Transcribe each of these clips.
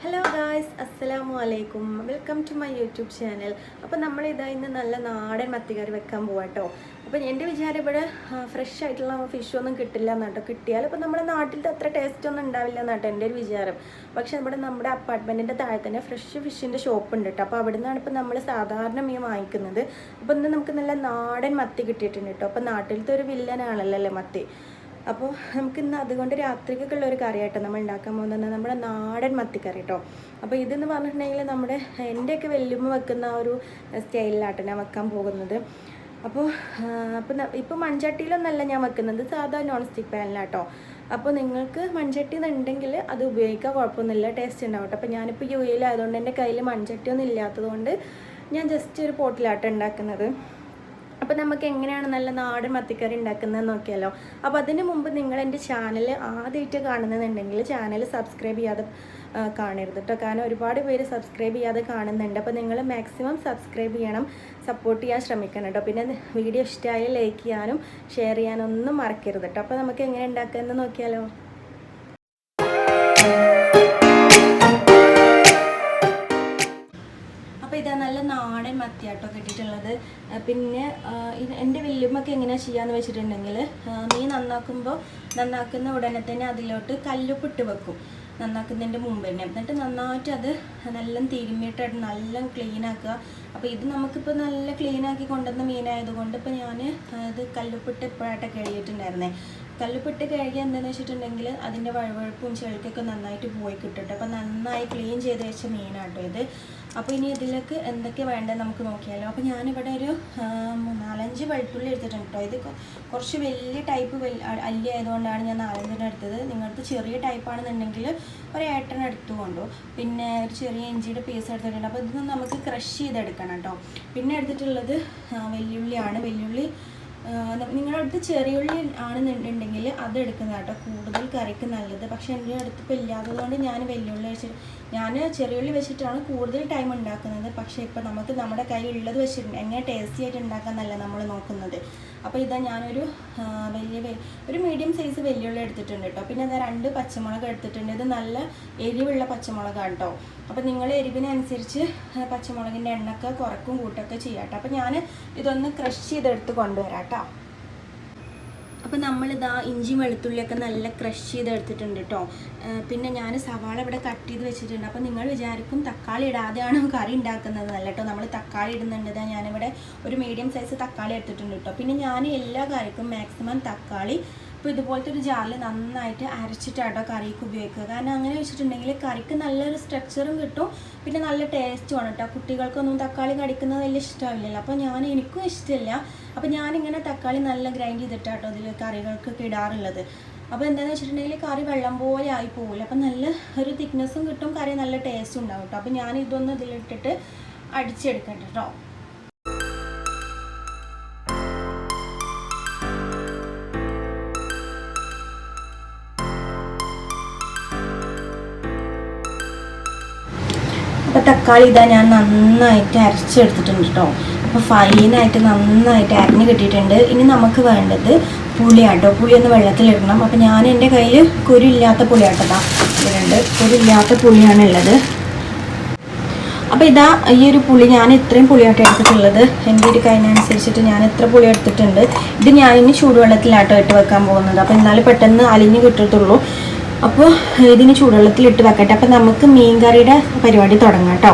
Hello guys, അസ്സലാമു അലൈക്കും. Welcome to my YouTube channel. അപ്പോൾ നമ്മളിതാ ഇന്ന് നല്ല നാടൻ മത്തിക്കറി വെക്കാൻ പോവാട്ടോ. അപ്പോൾ എൻ്റെ വിചാരം ഇവിടെ ഫ്രഷ് ആയിട്ടുള്ള ഫിഷൊന്നും കിട്ടില്ല എന്നാട്ടോ. കിട്ടിയാൽ ഇപ്പോൾ നമ്മുടെ നാട്ടിലത്തെ അത്ര ടേസ്റ്റ് ഒന്നും ഉണ്ടാവില്ല എന്നാട്ടോ എൻ്റെ ഒരു വിചാരം. പക്ഷേ ഇവിടെ നമ്മുടെ അപ്പാർട്ട്മെൻറ്റിൻ്റെ താഴെ തന്നെ ഫ്രഷ് ഫിഷിൻ്റെ ഷോപ്പ് ഉണ്ട് കേട്ടോ. അപ്പോൾ അവിടെ നിന്നാണ് ഇപ്പോൾ നമ്മൾ സാധാരണ മീൻ വാങ്ങിക്കുന്നത്. അപ്പോൾ ഇന്ന് നമുക്ക് നല്ല നാടൻ മത്തി കിട്ടിയിട്ടുണ്ട് കേട്ടോ. അപ്പോൾ നാട്ടിലത്തെ ഒരു വില്ലനാണല്ലോ അല്ലേ മത്തി. അപ്പോൾ നമുക്ക് ഇന്ന് അതുകൊണ്ട് രാത്രിക്കുള്ള ഒരു കറിയായിട്ടോ നമ്മൾ ഉണ്ടാക്കാൻ പോകുന്നത് നമ്മുടെ നാടൻ മത്തിക്കറി കേട്ടോ. അപ്പോൾ ഇതെന്ന് പറഞ്ഞിട്ടുണ്ടെങ്കിൽ നമ്മുടെ എൻ്റെയൊക്കെ വെല്ലുമ്മ വെക്കുന്ന ആ ഒരു സ്റ്റൈലിലാട്ടോ ഞാൻ വെക്കാൻ പോകുന്നത്. അപ്പോൾ ഇപ്പോൾ മൺചട്ടിയിലൊന്നല്ല ഞാൻ വെക്കുന്നത്, സാധാ നോൺ സ്റ്റിക്ക് പാനിലാട്ടോ. അപ്പോൾ നിങ്ങൾക്ക് മൺചട്ടി എന്നുണ്ടെങ്കിൽ അത് ഉപയോഗിക്കാൻ കുഴപ്പമൊന്നുമില്ല, ടേസ്റ്റ് ഉണ്ടാവും കേട്ടോ. അപ്പോൾ ഞാനിപ്പോൾ UAE ആയതുകൊണ്ട് എൻ്റെ കയ്യിൽ മൺചട്ടിയൊന്നും ഇല്ലാത്തതുകൊണ്ട് ഞാൻ ജസ്റ്റ് ഒരു പോട്ടിലാട്ടോ ഉണ്ടാക്കുന്നത്. അപ്പോൾ നമുക്ക് എങ്ങനെയാണ് നല്ല നാടൻ മത്തിക്കറി ഉണ്ടാക്കുന്നത് നോക്കിയാലോ. അപ്പോൾ അതിന് മുമ്പ് നിങ്ങൾ എൻ്റെ ചാനൽ ആദ്യമായിട്ട് കാണുന്നതെന്നുണ്ടെങ്കിൽ ചാനൽ സബ്സ്ക്രൈബ് ചെയ്യാതെ കാണരുത് കേട്ടോ. കാരണം ഒരുപാട് പേര് സബ്സ്ക്രൈബ് ചെയ്യാതെ കാണുന്നുണ്ട്. അപ്പോൾ നിങ്ങൾ മാക്സിമം സബ്സ്ക്രൈബ് ചെയ്യണം, സപ്പോർട്ട് ചെയ്യാൻ ശ്രമിക്കണം കേട്ടോ. പിന്നെ വീഡിയോ ഇഷ്ടമായി ലൈക്ക് ചെയ്യാനും ഷെയർ ചെയ്യാനും ഒന്നും മറക്കരുത് കേട്ടോ. അപ്പോൾ നമുക്ക് എങ്ങനെ ഉണ്ടാക്കുന്നത് നോക്കിയാലോ. അപ്പോൾ ഇതാ നല്ല നാടൻ മത്തിയാട്ടോ കിട്ടിയിട്ടുള്ളത്. പിന്നെ എൻ്റെ വല്യമ്മക്ക് എങ്ങനെയാണ് ചെയ്യാന്ന് വെച്ചിട്ടുണ്ടെങ്കിൽ മീൻ നന്നാക്കുന്ന ഉടനെ തന്നെ അതിലോട്ട് കല്ലുപ്പിട്ട് വെക്കും, നന്നാക്കുന്നതിൻ്റെ മുമ്പ് തന്നെ. എന്നിട്ട് നന്നായിട്ട് അത് നല്ല തിരുമ്മിയിട്ടായിട്ട് നല്ല ക്ലീൻ ആക്കുക. അപ്പോൾ ഇത് നമുക്കിപ്പോൾ നല്ല ക്ലീൻ ആക്കി കൊണ്ടുവന്ന മീനായതുകൊണ്ട് ഇപ്പോൾ ഞാൻ ഇത് കല്ലുപ്പിട്ട് ഇപ്പോഴായിട്ട് കഴുകിയിട്ടുണ്ടായിരുന്നേ. കല്ലുപ്പിട്ട് കഴുകി എന്താണെന്ന് വെച്ചിട്ടുണ്ടെങ്കിൽ അതിൻ്റെ വഴുവഴുപ്പും ചെളുക്കൊക്കെ നന്നായിട്ട് പോയി കിട്ടും. അപ്പോൾ നന്നായി ക്ലീൻ ചെയ്ത് വെച്ച മീനാട്ടോ ഇത്. അപ്പോൾ ഇനി ഇതിലേക്ക് എന്തൊക്കെ വേണ്ടത് നമുക്ക് നോക്കിയാലോ. അപ്പോൾ ഞാനിവിടെ ഒരു 4-5 വെളുത്തുള്ളി എടുത്തിട്ടുണ്ട് കേട്ടോ. ഇത് കുറച്ച് വലിയ ടൈപ്പ് അല്ലി ആയതുകൊണ്ടാണ് ഞാൻ 4-5 എടുത്തത്. നിങ്ങൾക്ക് ചെറിയ ടൈപ്പാണെന്നുണ്ടെങ്കിൽ ഒരു 8 എടുത്തുകൊണ്ടു. പിന്നെ ഒരു ചെറിയ ഇഞ്ചിയുടെ പീസ് എടുത്തിട്ടുണ്ട്. അപ്പോൾ ഇതൊന്ന് നമുക്ക് ക്രഷ് ചെയ്തെടുക്കണം കേട്ടോ. പിന്നെ എടുത്തിട്ടുള്ളത് വെല്ലുള്ളിയാണ്. വെല്ലുള്ളി നിങ്ങളുടെ അടുത്ത് ചെറിയ ഉള്ളി ആണെന്നുണ്ടെങ്കിൽ അത് എടുക്കുന്നത് കേട്ടോ കൂടുതൽ കറിക്ക് നല്ലത്. പക്ഷേ എൻ്റെ അടുത്തിപ്പോൾ ഇല്ലാത്തതുകൊണ്ട് ഞാൻ ചെറിയുള്ളി വെച്ചിട്ടാണ് കൂടുതൽ ടൈം ഉണ്ടാക്കുന്നത്. പക്ഷേ ഇപ്പോൾ നമുക്ക് നമ്മുടെ കയ്യിലുള്ളത് വെച്ചിട്ടുണ്ട് എങ്ങനെ ടേസ്റ്റി ആയിട്ട് ഉണ്ടാക്കാമെന്നല്ല നമ്മൾ നോക്കുന്നത്. അപ്പോൾ ഇതാ ഞാനൊരു ഒരു മീഡിയം സൈസ് വെല്ലുള്ളി എടുത്തിട്ടുണ്ട് കേട്ടോ. പിന്നെ അതാ 2 പച്ചമുളക് എടുത്തിട്ടുണ്ട്. ഇത് നല്ല എരിവുള്ള പച്ചമുളകാണ് കേട്ടോ. അപ്പോൾ നിങ്ങൾ എരിവിനനുസരിച്ച് പച്ചമുളകിൻ്റെ എണ്ണൊക്കെ കുറക്കും കൂട്ടൊക്കെ ചെയ്യാം കേട്ടോ. അപ്പോൾ ഞാൻ ഇതൊന്ന് ക്രഷ് ചെയ്തെടുത്ത് കൊണ്ടുവരാം കേട്ടോ. അപ്പോൾ നമ്മളിതാ ഇഞ്ചി വെളുത്തുള്ളിയൊക്കെ നല്ല ക്രഷ് ചെയ്തെടുത്തിട്ടുണ്ട് കേട്ടോ. പിന്നെ ഞാൻ സവാള ഇവിടെ കട്ട് ചെയ്ത് വെച്ചിട്ടുണ്ട്. അപ്പോൾ നിങ്ങൾ വിചാരിക്കും തക്കാളി ഇടാതെയാണ് കറി ഉണ്ടാക്കുന്നത് അല്ല കേട്ടോ. നമ്മൾ തക്കാളി ഇടുന്നുണ്ട്. ഞാനിവിടെ ഒരു മീഡിയം സൈസ് തക്കാളി എടുത്തിട്ടുണ്ട് കേട്ടോ. പിന്നെ ഞാൻ എല്ലാ കറിക്കും മാക്സിമം തക്കാളി ഇപ്പോൾ ഇതുപോലത്തെ ഒരു ജാറിൽ നന്നായിട്ട് അരച്ചിട്ടാട്ടോ കറിക്ക് ഉപയോഗിക്കുക. കാരണം അങ്ങനെ വെച്ചിട്ടുണ്ടെങ്കിൽ കറിക്ക് നല്ലൊരു സ്ട്രക്ചറും കിട്ടും, പിന്നെ നല്ല ടേസ്റ്റുമാണ് കേട്ടോ. കുട്ടികൾക്കൊന്നും തക്കാളി കടിക്കുന്നത് വലിയ ഇഷ്ടമില്ലല്ലോ. അപ്പോൾ എനിക്കും ഇഷ്ടമില്ല. അപ്പോൾ ഞാനിങ്ങനെ തക്കാളി നല്ല ഗ്രൈൻഡ് ചെയ്തിട്ടാട്ടോ ഇതിൽ കറികൾക്കൊക്കെ ഇടാറുള്ളത്. അപ്പോൾ എന്താണെന്ന് വെച്ചിട്ടുണ്ടെങ്കിൽ കറി വെള്ളം പോലെ ആയി പോകില്ല. അപ്പോൾ നല്ല ഒരു തിക്നെസ്സും കിട്ടും, കറി നല്ല ടേസ്റ്റും ഉണ്ടാവും കേട്ടോ. അപ്പോൾ ഞാൻ ഇതൊന്ന് ഇതിലിട്ടിട്ട് അടിച്ചെടുക്കട്ടെ കേട്ടോ. അപ്പോൾ തക്കാളി ഇതാ ഞാൻ നന്നായിട്ട് അരച്ചെടുത്തിട്ടുണ്ട് കേട്ടോ. അപ്പോൾ ഫൈനായിട്ട് നന്നായിട്ട് അരിഞ്ഞ് കിട്ടിയിട്ടുണ്ട്. ഇനി നമുക്ക് വേണ്ടത് പുളിയാട്ടോ. പുളി ഒന്ന് വെള്ളത്തിലിടണം. അപ്പോൾ ഞാൻ എൻ്റെ കയ്യിൽ കുരുമില്ലാത്ത പുളിയാട്ടോ ഇതുണ്ട്. കുരുമില്ലാത്ത പുളിയാണുള്ളത്. അപ്പോൾ ഇതാ ഈ ഒരു പുളി ഞാൻ ഇത്രയും പുളിയാട്ടോ എടുത്തിട്ടുള്ളത്. എൻ്റെ ഒരു കയ്യിനനുസരിച്ചിട്ട് ഞാൻ ഇത്ര പുളി എടുത്തിട്ടുണ്ട്. ഇത് ഞാനിനി ചൂടുവെള്ളത്തിലാട്ടോ ഇട്ട് വെക്കാൻ പോകുന്നത്. അപ്പോൾ എന്നാലും പെട്ടെന്ന് അലിഞ്ഞ് കിട്ടത്തുള്ളൂ. അപ്പോൾ ഇതിന് ചൂടുവെള്ളത്തിലിട്ട് വെക്കട്ടെ. അപ്പോൾ നമുക്ക് മീൻ കറിയുടെ പരിപാടി തുടങ്ങാം കേട്ടോ.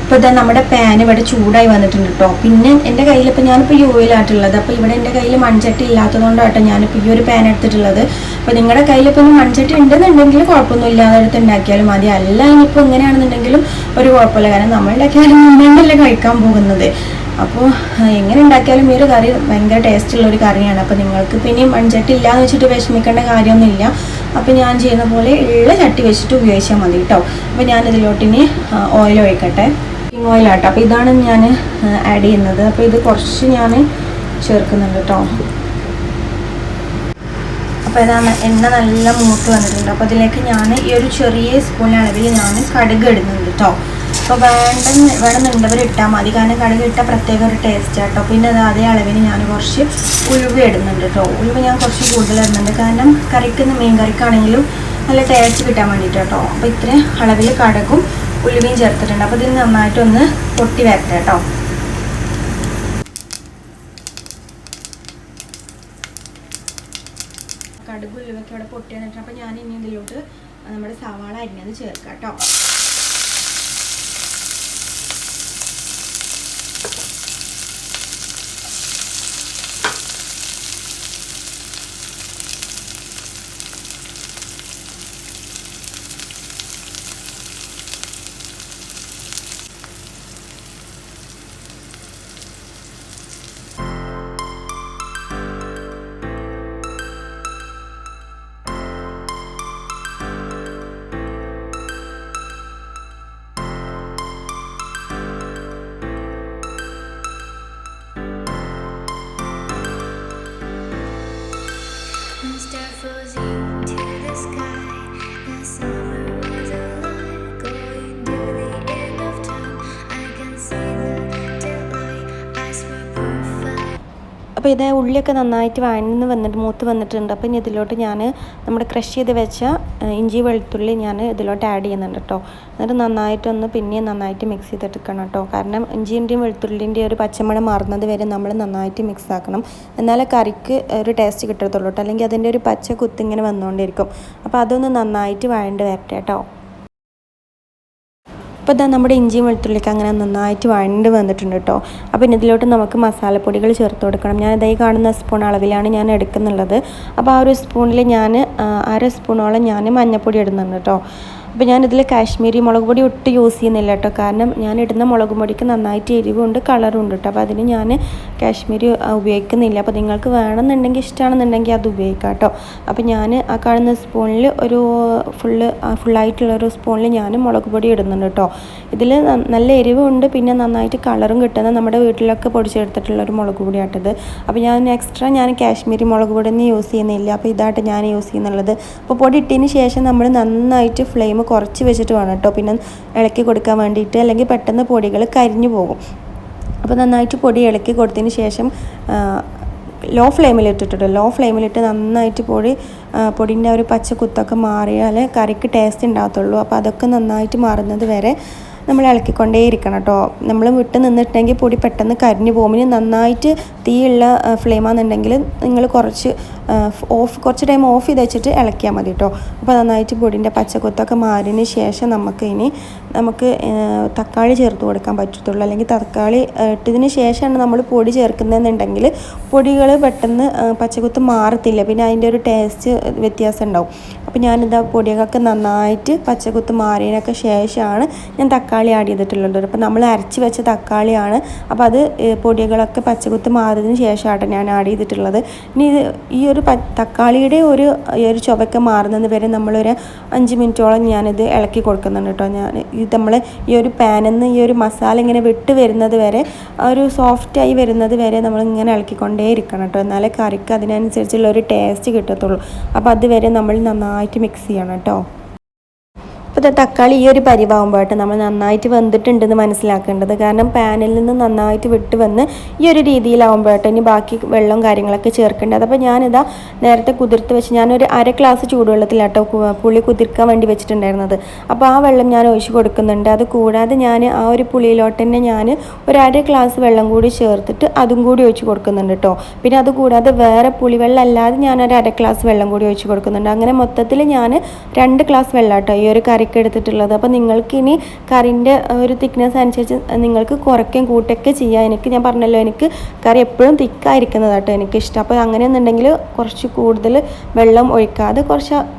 ഇപ്പോൾ ഇതാ നമ്മുടെ പാൻ ഇവിടെ ചൂടായി വന്നിട്ടുണ്ട് കേട്ടോ. പിന്നെ എൻ്റെ കയ്യിലിപ്പോൾ ഞാനിപ്പോൾ UAE-ലായിട്ടുള്ളത്. അപ്പോൾ ഇവിടെ എൻ്റെ കയ്യിൽ മൺചട്ടി ഇല്ലാത്തതുകൊണ്ടാട്ടോ ഞാനിപ്പോൾ ഈ ഒരു പാൻ എടുത്തിട്ടുള്ളത്. അപ്പോൾ നിങ്ങളുടെ കയ്യിലിപ്പോൾ മൺചട്ടി ഉണ്ടെന്നുണ്ടെങ്കിൽ കുഴപ്പമൊന്നുമില്ല, അതെടുത്ത് ഉണ്ടാക്കിയാലും മതി. അല്ല ഇനിയിപ്പോൾ എങ്ങനെയാണെന്നുണ്ടെങ്കിലും ഒരു കുഴപ്പമില്ല. കാരണം നമ്മളുണ്ടാക്കിയാലും മുന്നേണ്ടല്ലേ കഴിക്കാൻ പോകുന്നത്. അപ്പോൾ എങ്ങനെ ഉണ്ടാക്കിയാലും ഈ ഒരു കറി ഭയങ്കര ടേസ്റ്റുള്ള ഒരു കറിയാണ്. അപ്പോൾ നിങ്ങൾക്ക് പിന്നെ മൺചട്ടി ഇല്ലയെന്ന് വെച്ചിട്ട് വിഷമിക്കേണ്ട കാര്യമൊന്നുമില്ല. അപ്പോൾ ഞാൻ ചെയ്യുന്ന പോലെ ഉള്ള ചട്ടി വെച്ചിട്ട് ഉപയോഗിച്ചാൽ മതി കേട്ടോ. അപ്പോൾ ഞാനിതിലോട്ടിനി ഓയിൽ ഒഴിക്കട്ടെ. ഓയിലാട്ടോ. അപ്പോൾ ഇതാണ് ഞാൻ ആഡ് ചെയ്യുന്നത്. അപ്പോൾ ഇത് കുറച്ച് ഞാൻ ചേർക്കുന്നുണ്ട് കേട്ടോ. അപ്പോൾ ഇതാണ് എണ്ണ നല്ല മൂത്ത് വന്നിട്ടുണ്ട്. അപ്പോൾ അതിലേക്ക് ഞാൻ ഈ ഒരു ചെറിയ സ്പൂൺ അളവിൽ ഞാൻ കടുക് ഇടുന്നുണ്ട് കേട്ടോ. അപ്പോൾ വേണമെന്നുണ്ടവർ ഇട്ടാൽ മതി. കാരണം കടുക് ഇട്ടാൽ പ്രത്യേക ഒരു ടേസ്റ്റ് കേട്ടോ. പിന്നെ അതേ അളവിന് ഞാൻ കുറച്ച് ഉലുവ ഇടുന്നുണ്ട് കേട്ടോ. ഉലുവ ഞാൻ കുറച്ച് കൂടുതൽ ഇടുന്നുണ്ട്. കാരണം മീൻ കറിക്കാണെങ്കിലും നല്ല ടേസ്റ്റ് കിട്ടാൻ വേണ്ടിയിട്ട് കേട്ടോ. അപ്പോൾ ഇത്രയും അളവിൽ കടുകും ഉലുവയും ചേർത്തിട്ടുണ്ട്. അപ്പോൾ ഇതിന് നന്നായിട്ടൊന്ന് പൊട്ടി വരട്ടെ കേട്ടോ. കടുക് ഉലുവയൊക്കെ അവിടെ പൊട്ടി വന്നിട്ടുണ്ട്. അപ്പോൾ ഞാൻ ഇനി ഇതിലോട്ട് നമ്മുടെ സവാള അരിഞ്ഞത് ചേർക്കാം കേട്ടോ. അപ്പോൾ ഇത് ഉള്ളിയൊക്കെ നന്നായിട്ട് മൂത്ത് വന്നിട്ടുണ്ട്. അപ്പോൾ ഇനി ഇതിലോട്ട് ഞാൻ നമ്മുടെ ക്രഷ് ചെയ്ത് വെച്ച ഇഞ്ചി വെളുത്തുള്ളി ഞാൻ ഇതിലോട്ട് ആഡ് ചെയ്യുന്നുണ്ട് കേട്ടോ. എന്നിട്ട് നന്നായിട്ട് മിക്സ് ചെയ്തെടുക്കണം കേട്ടോ. കാരണം ഇഞ്ചിൻ്റെയും വെളുത്തുള്ളിൻ്റെയും ഒരു പച്ചമണം മാറുന്നത് വരെ നമ്മൾ നന്നായിട്ട് മിക്സ് ആക്കണം. എന്നാലേ കറിക്ക് ഒരു ടേസ്റ്റ് കിട്ടത്തുള്ളൂ കേട്ടോ. അല്ലെങ്കിൽ അതിൻ്റെ ഒരു പച്ച കുത്തിങ്ങനെ വന്നുകൊണ്ടിരിക്കും. അപ്പോൾ അതൊന്ന് നന്നായിട്ട് വരട്ടെ കേട്ടോ. അപ്പോൾ ഇതാ നമ്മുടെ ഇഞ്ചിയും വെളുത്തുള്ളിക്ക് അങ്ങനെ നന്നായിട്ട് വന്നിട്ടുണ്ട് കേട്ടോ. അപ്പോൾ ഇനി ഇതിലോട്ട് നമുക്ക് മസാലപ്പൊടികൾ ചേർത്ത് കൊടുക്കണം. ഞാൻ ഇതായി കാണുന്ന സ്പൂൺ അളവിലാണ് ഞാൻ എടുക്കുന്നുള്ളത്. അപ്പോൾ ആ ഒരു സ്പൂണിൽ ഞാൻ 1/2 സ്പൂണോളം ഞാൻ മഞ്ഞൾപ്പൊടി ഇടുന്നുണ്ട് കേട്ടോ. അപ്പോൾ ഞാനിതിൽ കാശ്മീരി മുളക് പൊടി ഒട്ടും യൂസ് ചെയ്യുന്നില്ല കേട്ടോ. കാരണം ഞാൻ ഇടുന്ന മുളക് പൊടിക്ക് നന്നായിട്ട് എരിവുണ്ട് കളറുണ്ട് കേട്ടോ. അപ്പോൾ അതിന് ഞാൻ കാശ്മീരി ഉപയോഗിക്കുന്നില്ല. അപ്പോൾ നിങ്ങൾക്ക് വേണമെന്നുണ്ടെങ്കിൽ ഇഷ്ടമാണെന്നുണ്ടെങ്കിൽ അത് ഉപയോഗിക്കാം കേട്ടോ. അപ്പോൾ ഞാൻ ആ കാണുന്ന സ്പൂണിൽ ഒരു ഫുള്ളായിട്ടുള്ളൊരു സ്പൂണിൽ ഞാൻ മുളക് പൊടി ഇടുന്നുണ്ട് കേട്ടോ. ഇതിൽ നല്ല എരിവുണ്ട്, പിന്നെ നന്നായിട്ട് കളറും കിട്ടുന്ന നമ്മുടെ വീട്ടിലൊക്കെ പൊടിച്ചെടുത്തിട്ടുള്ളൊരു മുളക് പൊടിയാട്ടത്. അപ്പോൾ ഞാൻ എക്സ്ട്രാ കാശ്മീരി മുളക് പൊടി ഒന്നും യൂസ് ചെയ്യുന്നില്ല. അപ്പോൾ ഇതായിട്ട് ഞാൻ യൂസ് ചെയ്യുന്നുള്ളത്. അപ്പോൾ പൊടി ഇട്ടതിന് ശേഷം നമ്മൾ നന്നായിട്ട് ഫ്ലെയിം കുറച്ച് വെച്ചിട്ട് വേണം കേട്ടോ പിന്നെ ഇളക്കി കൊടുക്കാൻ വേണ്ടിയിട്ട്. അല്ലെങ്കിൽ പെട്ടെന്ന് പൊടികൾ കരിഞ്ഞു പോകും. അപ്പോൾ നന്നായിട്ട് പൊടി ഇളക്കി കൊടുത്തതിന് ശേഷം ലോ ഫ്ലെയിമിലിട്ട് നന്നായിട്ട് പൊടിൻ്റെ ഒരു പച്ച കുത്തൊക്കെ മാറിയാൽ കറിക്ക് ടേസ്റ്റ് ഉണ്ടാകത്തുള്ളൂ. അപ്പോൾ അതൊക്കെ നന്നായിട്ട് മാറുന്നത് വരെ നമ്മൾ ഇളക്കിക്കൊണ്ടേയിരിക്കണം കേട്ടോ. നമ്മൾ വിട്ട് നിന്നിട്ടുണ്ടെങ്കിൽ പൊടി പെട്ടെന്ന് കരിഞ്ഞു പോകും. ഇനി നന്നായിട്ട് തീയുള്ള ഫ്ലെയിമാണെന്നുണ്ടെങ്കിൽ നിങ്ങൾ കുറച്ച് ടൈം ഓഫ് ചെയ്ത് വെച്ചിട്ട് ഇളക്കിയാൽ മതി കേട്ടോ. അപ്പോൾ നന്നായിട്ട് പൊടിൻ്റെ പച്ചക്കൊത്തൊക്കെ മാറിയതിന് ശേഷം നമുക്ക് തക്കാളി ചേർത്ത് കൊടുക്കാൻ പറ്റത്തുള്ളൂ. അല്ലെങ്കിൽ തക്കാളി ഇട്ടതിന് ശേഷമാണ് നമ്മൾ പൊടി ചേർക്കുന്നതെന്നുണ്ടെങ്കിൽ പൊടികൾ പെട്ടെന്ന് പച്ചക്കൊത്ത് മാറത്തില്ല, പിന്നെ അതിൻ്റെ ഒരു ടേസ്റ്റ് വ്യത്യാസം ഉണ്ടാവും. അപ്പോൾ ഞാനിതാ പൊടികളൊക്കെ നന്നായിട്ട് പച്ചക്കൊത്ത് മാറിയതിനൊക്കെ ശേഷമാണ് ഞാൻ തക്കാളി ആഡ് ചെയ്തിട്ടുള്ളത്. അപ്പോൾ നമ്മൾ അരച്ച് വെച്ച തക്കാളിയാണ്. അപ്പോൾ അത് പൊടികളൊക്കെ പച്ചക്കൊത്ത് മാറിയതിന് ശേഷമാണ് ഞാൻ ആഡ് ചെയ്തിട്ടുള്ളത്. ഇനി ഈ ഒരു തക്കാളിയുടെ ഒരു ചുവക്കെ മാറുന്നത് വരെ നമ്മളൊരു 5 മിനിറ്റോളം ഞാനിത് ഇളക്കി കൊടുക്കുന്നുണ്ട് കേട്ടോ. നമ്മൾ ഈ ഒരു പാനിൽ നിന്ന് ഈ ഒരു മസാല ഇങ്ങനെ വിട്ട് വരുന്നത് വരെ, ഒരു സോഫ്റ്റായി വരുന്നത് വരെ നമ്മളിങ്ങനെ ഇളക്കിക്കൊണ്ടേ ഇരിക്കണം കേട്ടോ. എന്നാലേ കറിക്ക് അതിനനുസരിച്ചുള്ള ഒരു ടേസ്റ്റ് കിട്ടത്തുള്ളൂ. അപ്പോൾ അതുവരെ നമ്മൾ നന്നായിട്ട് മിക്സ് ചെയ്യണം കേട്ടോ. അപ്പോൾ തക്കാളി ഈ ഒരു പരിവാകുമ്പോഴായിട്ട് നമ്മൾ നന്നായിട്ട് വെന്തിട്ടുണ്ടെന്ന് മനസ്സിലാക്കേണ്ടത്. കാരണം പാനിൽ നിന്ന് നന്നായിട്ട് വിട്ട് വന്ന് ഈ ഒരു രീതിയിലാവുമ്പോഴായിട്ട് ഇനി ബാക്കി വെള്ളവും കാര്യങ്ങളൊക്കെ ചേർക്കേണ്ടത്. അപ്പോൾ ഞാനിതാ നേരത്തെ കുതിർത്ത് വെച്ച് ഞാനൊരു 1/2 ഗ്ലാസ് ചൂടുവെള്ളത്തിലാട്ടോ പുളി കുതിർക്കാൻ വേണ്ടി വെച്ചിട്ടുണ്ടായിരുന്നത്. അപ്പോൾ ആ വെള്ളം ഞാൻ ഒഴിച്ച് കൊടുക്കുന്നുണ്ട്. അത് കൂടാതെ ഞാൻ ആ ഒരു പുളിയിലോട്ട് തന്നെ ഞാൻ ഒരു 1/2 ഗ്ലാസ് വെള്ളം കൂടി ചേർത്തിട്ട് അതും കൂടി ഒഴിച്ച് കൊടുക്കുന്നുണ്ട് കേട്ടോ. പിന്നെ അതുകൂടാതെ വേറെ പുളിവെള്ളം അല്ലാതെ ഞാനൊരു 1/2 ഗ്ലാസ് വെള്ളം കൂടി ഒഴിച്ച് കൊടുക്കുന്നുണ്ട്. അങ്ങനെ മൊത്തത്തിൽ ഞാൻ 2 ഗ്ലാസ് വെള്ളം കേട്ടോ ഈ ഒരു കറിക്ക് എടുത്തിട്ടുള്ളത്. അപ്പോൾ നിങ്ങൾക്കിനി കറിൻ്റെ ഒരു തിക്നെസ് അനുസരിച്ച് നിങ്ങൾക്ക് കുറയ്ക്കുകയും കൂട്ടുകയൊക്കെ ചെയ്യാം. ഞാൻ പറഞ്ഞല്ലോ, എനിക്ക് കറി എപ്പോഴും തിക്കായിരിക്കുന്നത് കേട്ടോ എനിക്കിഷ്ടം. അപ്പോൾ അങ്ങനെയെന്നുണ്ടെങ്കിൽ കുറച്ച് കൂടുതൽ വെള്ളം ഒഴിക്കാതെ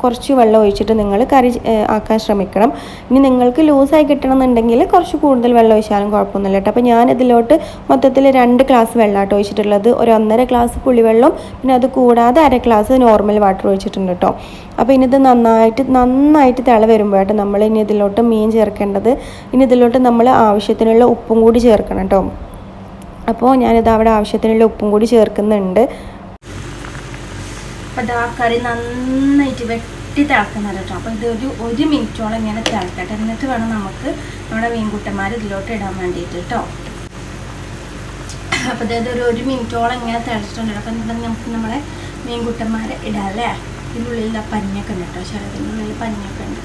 കുറച്ച് വെള്ളം ഒഴിച്ചിട്ട് നിങ്ങൾ കറി ആക്കാൻ ശ്രമിക്കണം. ഇനി നിങ്ങൾക്ക് ലൂസായി കിട്ടണമെന്നുണ്ടെങ്കിൽ കുറച്ച് കൂടുതൽ വെള്ളം ഒഴിച്ചാലും കുഴപ്പമൊന്നുമില്ല കേട്ടോ. അപ്പോൾ ഞാനിതിലോട്ട് മൊത്തത്തിൽ 2 ഗ്ലാസ് വെള്ളമാട്ടോ ഒഴിച്ചിട്ടുള്ളത്. ഒരു 1.5 ഗ്ലാസ് പുളിവെള്ളം, പിന്നെ അത് കൂടാതെ 1/2 ഗ്ലാസ് നോർമൽ വാട്ടർ ഒഴിച്ചിട്ടുണ്ട് കേട്ടോ. അപ്പോൾ ഇനി ഇത് നന്നായിട്ട് തിള വരുമ്പോഴായിട്ട് നമ്മൾ ഇനി ഇതിലോട്ട് മീൻ ചേർക്കേണ്ടത്. ഇനി ഇതിലോട്ട് നമ്മൾ ആവശ്യത്തിനുള്ള ഉപ്പും കൂടി ചേർക്കണം കേട്ടോ. അപ്പോൾ ഞാനിത് അവിടെ ആവശ്യത്തിനുള്ള ഉപ്പും കൂടി ചേർക്കുന്നുണ്ട്. അപ്പോൾ ഇതാ കറി നന്നായിട്ട് വെട്ടി തിളക്കുന്നത് കേട്ടോ. അപ്പോൾ ഇത് ഒരു മിനിറ്റോളം ഇങ്ങനെ തിളക്കട്ടെ. എന്നിട്ട് വേണം നമുക്ക് നമ്മുടെ മീൻകുട്ടന്മാർ ഇതിലോട്ട് ഇടാൻ വേണ്ടിയിട്ട് കേട്ടോ. അപ്പോൾ അതായത് ഒരു മിനിറ്റോളം ഇങ്ങനെ തിളച്ചിട്ടുണ്ട്. അപ്പം നമുക്ക് നമ്മളെ മീൻകുട്ടന്മാരെ ഇടാം അല്ലേ. ഇതിനുള്ളിൽ പഞ്ഞൊക്കെ ഉണ്ട് കേട്ടോ, ശരത്തിനുള്ളിൽ പഞ്ഞൊക്കെ ഉണ്ട്.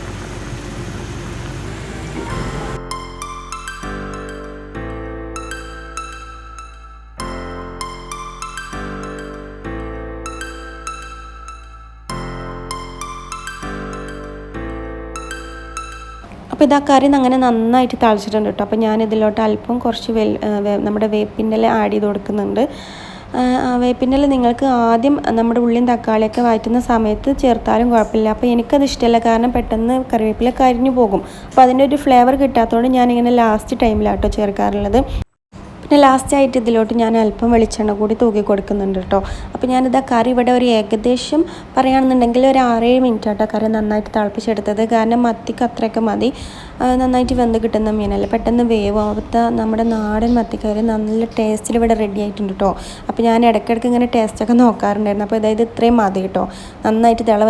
അപ്പോൾ ഇതാ കറി അങ്ങനെ നന്നായിട്ട് തളിച്ചിട്ടുണ്ട് കേട്ടോ. അപ്പോൾ ഞാനിതിലോട്ട് അല്പം കുറച്ച് നമ്മുടെ വേപ്പിൻ്റെ ഇല ആഡ് ചെയ്ത് കൊടുക്കുന്നുണ്ട്. വേപ്പിൻ്റെ ഇല നിങ്ങൾക്ക് ആദ്യം നമ്മുടെ ഉള്ളിയും തക്കാളിയൊക്കെ വഴറ്റുന്ന സമയത്ത് ചേർത്താലും കുഴപ്പമില്ല. അപ്പോൾ എനിക്കത് ഇഷ്ടമല്ല, കാരണം പെട്ടെന്ന് കറിവേപ്പില കരിഞ്ഞു പോകും. അപ്പോൾ അതിൻ്റെ ഒരു ഫ്ലേവർ കിട്ടാത്തതുകൊണ്ട് ഞാനിങ്ങനെ ലാസ്റ്റ് ടൈമിലാട്ടോ ചേർക്കാറുള്ളത്. പിന്നെ ലാസ്റ്റായിട്ട് ഇതിലോട്ട് ഞാൻ അല്പം വെളിച്ചെണ്ണ കൂടി തൂക്കി കൊടുക്കുന്നുണ്ട് കേട്ടോ. അപ്പോൾ ഞാനിതാ കറി ഇവിടെ ഒരു ഏകദേശം പറയുകയാണെന്നുണ്ടെങ്കിൽ ഒരു 6-7 മിനിറ്റ് ആട്ടോ കറി നന്നായിട്ട് തിളപ്പിച്ചെടുത്തത്. കാരണം മത്തിക്ക് അത്രയൊക്കെ മതി, നന്നായിട്ട് വെന്ത് കിട്ടുന്ന മീനല്ലേ, പെട്ടെന്ന് വേവും. അവിടുത്തെ നമ്മുടെ നാടൻ മത്തിക്കറി നല്ല ടേസ്റ്റിൽ ഇവിടെ റെഡി ആയിട്ടുണ്ട് കേട്ടോ. അപ്പോൾ ഞാൻ ഇടയ്ക്കിടയ്ക്ക് ഇങ്ങനെ ടേസ്റ്റൊക്കെ നോക്കാറുണ്ടായിരുന്നു. അപ്പോൾ അതായത് ഇത്രയും മതി കേട്ടോ, നന്നായിട്ട് തിള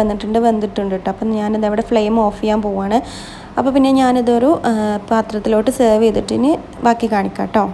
വെന്തിട്ടുണ്ട് കേട്ടോ. അപ്പം ഞാനിത് അവിടെ ഫ്ലെയിം ഓഫ് ചെയ്യാൻ പോവാണ്. അപ്പോൾ പിന്നെ ഞാനിതൊരു പാത്രത്തിലോട്ട് സെർവ് ചെയ്തിട്ട് ഇനി ബാക്കി കാണിക്കാം കേട്ടോ.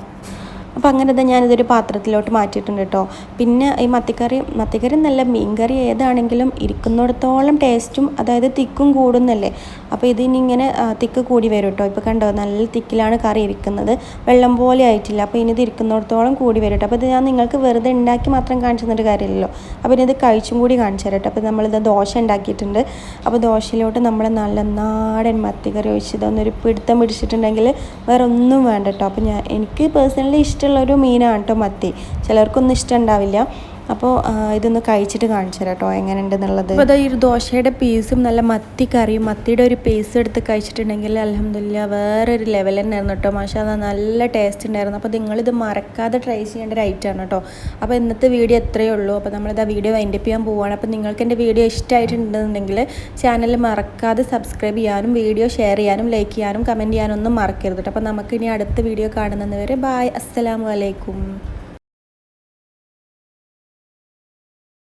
അപ്പോൾ അങ്ങനെ തന്നെ ഞാനിതൊരു പാത്രത്തിലോട്ട് മാറ്റിയിട്ടുണ്ട് കേട്ടോ. പിന്നെ ഈ മത്തിക്കറി നല്ല മീൻകറി ഏതാണെങ്കിലും ഇരിക്കുന്നിടത്തോളം ടേസ്റ്റും അതായത് തിക്കും കൂടുന്നല്ലേ. അപ്പോൾ ഇതിനിങ്ങനെ തിക്ക് കൂടി വരും കേട്ടോ. ഇപ്പോൾ കണ്ടോ, നല്ല തിക്കിലാണ് കറി ഇരിക്കുന്നത്, വെള്ളം പോലെ ആയിട്ടില്ല. അപ്പോൾ ഇനി ഇത് ഇരിക്കുന്നിടത്തോളം കൂടി വരും കേട്ടോ. അപ്പോൾ ഇത് ഞാൻ നിങ്ങൾക്ക് വെറുതെ ഉണ്ടാക്കി മാത്രം കാണിച്ചു തന്നിട്ട് കാര്യമില്ലല്ലോ. അപ്പോൾ ഇനി ഇത് കഴിച്ചും കൂടി കാണിച്ചു തരാം കേട്ടോ. അപ്പോൾ നമ്മളിത് ദോശ ഉണ്ടാക്കിയിട്ടുണ്ട്. അപ്പോൾ ദോശയിലോട്ട് നമ്മൾ നല്ല നാടൻ മത്തിക്കറി ഒഴിച്ച് ഇതൊന്നൊരു പിടുത്തം പിടിച്ചിട്ടുണ്ടെങ്കിൽ വേറെ ഒന്നും വേണ്ട കേട്ടോ. അപ്പോൾ എനിക്ക് പേഴ്സണലി ഇഷ്ടമുള്ളൊരു മീനാണ് കേട്ടോ മത്തി. ചിലർക്കൊന്നും ഇഷ്ടം ഉണ്ടാവില്ല. അപ്പോൾ ഇതൊന്ന് കഴിച്ചിട്ട് കാണിച്ചു തരാം കേട്ടോ എങ്ങനെയുണ്ടെന്നുള്ളത്. അപ്പോൾ ഈ ഒരു ദോശയുടെ പീസും നല്ല മത്തി കറിയും മത്തിയുടെ ഒരു പീസ് എടുത്ത് കഴിച്ചിട്ടുണ്ടെങ്കിൽ അൽഹംദുലില്ലാ വേറൊരു ലെവൽ തന്നെയായിരുന്നു കേട്ടോ. മാഷാഅല്ലാ നല്ല ടേസ്റ്റ് ഉണ്ടായിരുന്നു. അപ്പോൾ നിങ്ങളിത് മറക്കാതെ ട്രൈ ചെയ്യേണ്ട ഒരു ഐറ്റമാണ് കേട്ടോ. അപ്പോൾ ഇന്നത്തെ വീഡിയോ എത്രയേ ഉള്ളൂ. അപ്പോൾ നമ്മളിത് ആ വീഡിയോ വൈൻഡപ്പ് ചെയ്യാൻ പോവുകയാണ്. അപ്പോൾ നിങ്ങൾക്ക് എൻ്റെ വീഡിയോ ഇഷ്ടമായിട്ടുണ്ടെന്നുണ്ടെങ്കിൽ ചാനൽ മറക്കാതെ സബ്സ്ക്രൈബ് ചെയ്യാനും വീഡിയോ ഷെയർ ചെയ്യാനും ലൈക്ക് ചെയ്യാനും കമൻറ്റ് ചെയ്യാനും ഒന്നും മറക്കരുത് കേട്ടോ. അപ്പോൾ നമുക്കിനി അടുത്ത വീഡിയോ കാണുന്നത് വരെ ബായ്, അസ്സലാമു അലൈക്കും.